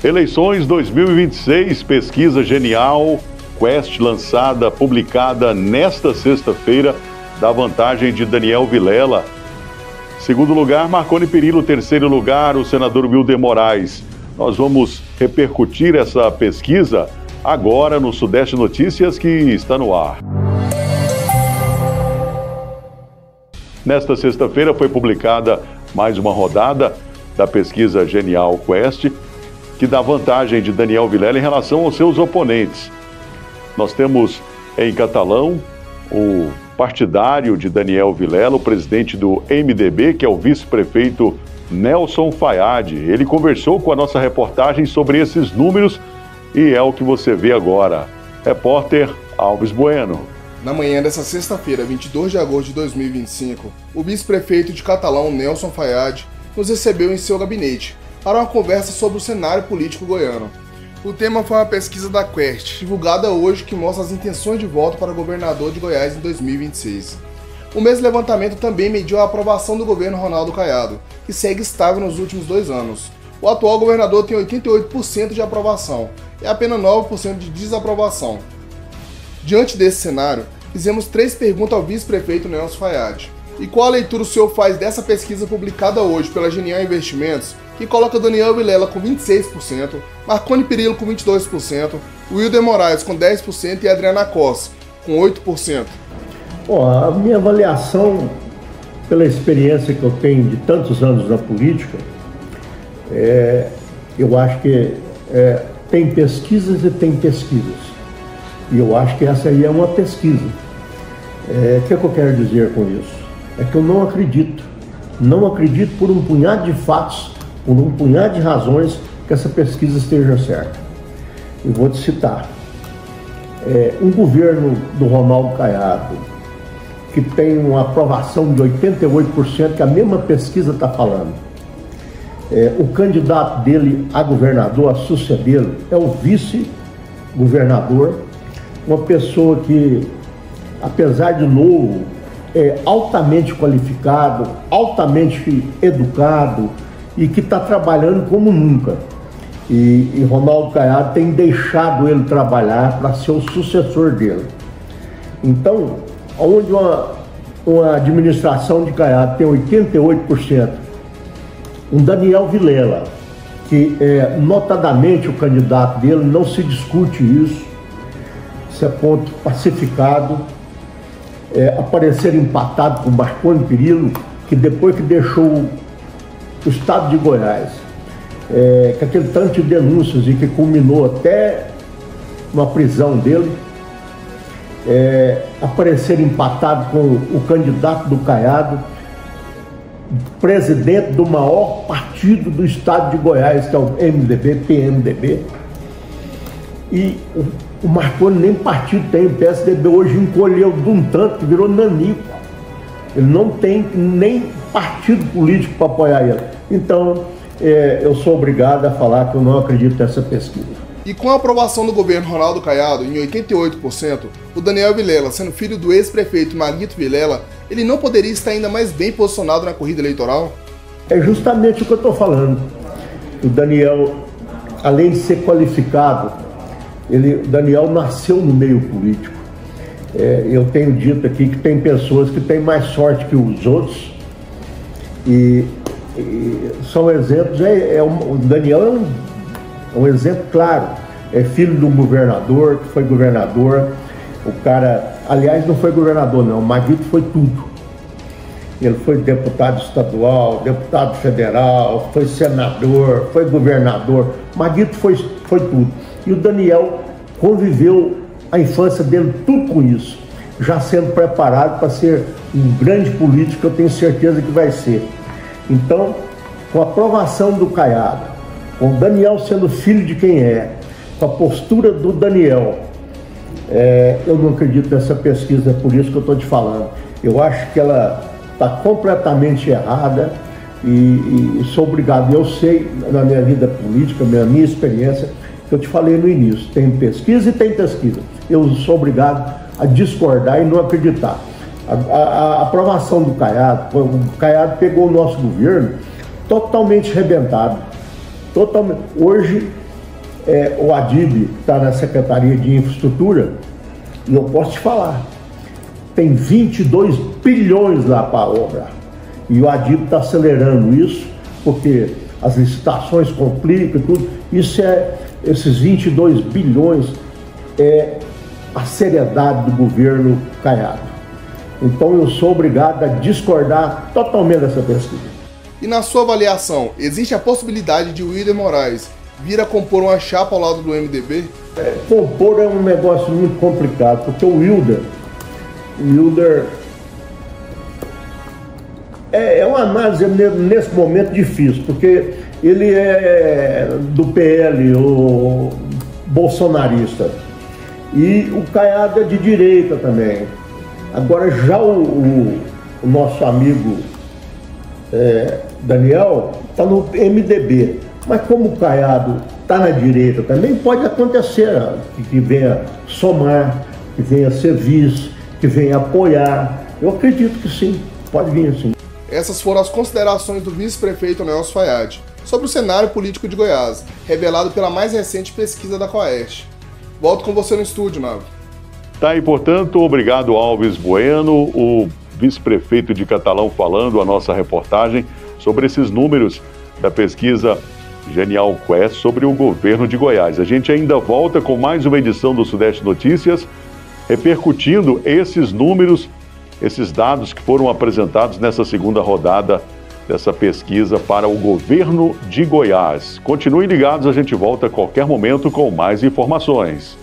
Eleições 2026, pesquisa genial, Quest lançada, publicada nesta sexta-feira, dá vantagem de Daniel Vilela. Segundo lugar, Marconi Perillo. Terceiro lugar, o senador Wilder Moraes. Nós vamos repercutir essa pesquisa agora no Sudeste Notícias, que está no ar. Nesta sexta-feira foi publicada mais uma rodada da pesquisa Genial Quest, que dá vantagem de Daniel Vilela em relação aos seus oponentes. Nós temos em Catalão o partidário de Daniel Vilela, o presidente do MDB, que é o vice-prefeito Nelson Fayad. Ele conversou com a nossa reportagem sobre esses números e é o que você vê agora. Repórter Alves Bueno. Na manhã dessa sexta-feira, 22 de agosto de 2025, o vice-prefeito de Catalão, Nelson Fayad, nos recebeu em seu gabinete para uma conversa sobre o cenário político goiano. O tema foi uma pesquisa da Quest, divulgada hoje, que mostra as intenções de voto para governador de Goiás em 2026. O mesmo levantamento também mediu a aprovação do governo Ronaldo Caiado, que segue estável nos últimos 2 anos. O atual governador tem 88% de aprovação e apenas 9% de desaprovação. Diante desse cenário, fizemos 3 perguntas ao vice-prefeito Nelson Fayad. E qual a leitura o senhor faz dessa pesquisa publicada hoje pela Genial Investimentos, que coloca Daniel Vilela com 26%, Marconi Perillo com 22%, Wilder Moraes com 10% e Adriana Costa com 8%? Bom, a minha avaliação, pela experiência que eu tenho de tantos anos na política, eu acho que tem pesquisas e tem pesquisas. E eu acho que essa aí é uma pesquisa. O que eu quero dizer com isso? É que eu não acredito por um punhado de fatos, por um punhado de razões, que essa pesquisa esteja certa. Eu vou te citar. Um governo do Ronaldo Caiado, que tem uma aprovação de 88%, que a mesma pesquisa está falando. O candidato dele a governador, a sucedê-lo, é o vice-governador, uma pessoa que, apesar de novo, é altamente qualificado, altamente educado e que está trabalhando como nunca. E Ronaldo Caiado tem deixado ele trabalhar para ser o sucessor dele. Então, onde uma administração de Caiado tem 88%, um Daniel Vilela, que é notadamente o candidato dele, não se discute isso, isso é ponto pacificado, aparecer empatado com Marconi Perillo, que depois que deixou o estado de Goiás, com aquele tanto de denúncias e que culminou até uma prisão dele, aparecer empatado com o candidato do Caiado, presidente do maior partido do estado de Goiás, que é o MDB, PMDB, e o Marconi nem partido tem, o PSDB hoje encolheu de um tanto que virou nanico. Ele não tem nem partido político para apoiar ele. Então, eu sou obrigado a falar que eu não acredito nessa pesquisa. E com a aprovação do governo Ronaldo Caiado em 88%, o Daniel Vilela, sendo filho do ex-prefeito Maguito Vilela, ele não poderia estar ainda mais bem posicionado na corrida eleitoral? É justamente o que eu estou falando. O Daniel, além de ser qualificado, o Daniel nasceu no meio político. Eu tenho dito aqui que tem pessoas que têm mais sorte que os outros e são exemplos. O Daniel é um exemplo claro. É filho de um governador, que foi governador. O cara, aliás, não foi governador não, o Maguito foi tudo. Ele foi deputado estadual, deputado federal, foi senador, foi governador. Maguito foi tudo. E o Daniel conviveu a infância dele tudo com isso, já sendo preparado para ser um grande político, que eu tenho certeza que vai ser. Então, com a aprovação do Caiado, com o Daniel sendo filho de quem com a postura do Daniel, eu não acredito nessa pesquisa, é por isso que eu estou te falando. Eu acho que ela está completamente errada e sou obrigado. Eu sei, na minha vida política, na minha experiência, que eu te falei no início, tem pesquisa e tem pesquisa. Eu sou obrigado a discordar e não acreditar. A aprovação do Caiado, o Caiado pegou o nosso governo totalmente arrebentado. Totalmente. Hoje, O Adib está na Secretaria de Infraestrutura, e eu posso te falar, tem 22 bilhões lá para a obra. E o Adib está acelerando isso, porque as licitações complicam e tudo. Esses 22 bilhões é a seriedade do governo Caiado. Então eu sou obrigado a discordar totalmente dessa pesquisa. E na sua avaliação, existe a possibilidade de Wilder Moraes vir a compor uma chapa ao lado do MDB? Compor é um negócio muito complicado, porque o Wilder é uma análise nesse momento difícil, porque ele é do PL, o bolsonarista, e o Caiado é de direita também. Agora já o nosso amigo Daniel está no MDB, mas como o Caiado está na direita também, pode acontecer que venha somar, que venha ser vice, que venha apoiar. Eu acredito que sim, pode vir sim. Essas foram as considerações do vice-prefeito Nelson Fayad sobre o cenário político de Goiás, revelado pela mais recente pesquisa da Coest. Volto com você no estúdio, Navo. Tá aí, portanto, obrigado Alves Bueno, o vice-prefeito de Catalão, falando a nossa reportagem sobre esses números da pesquisa Genial Quest sobre o governo de Goiás. A gente ainda volta com mais uma edição do Sudeste Notícias, repercutindo esses números, esses dados que foram apresentados nessa segunda rodada dessa pesquisa para o governo de Goiás. Continuem ligados, a gente volta a qualquer momento com mais informações.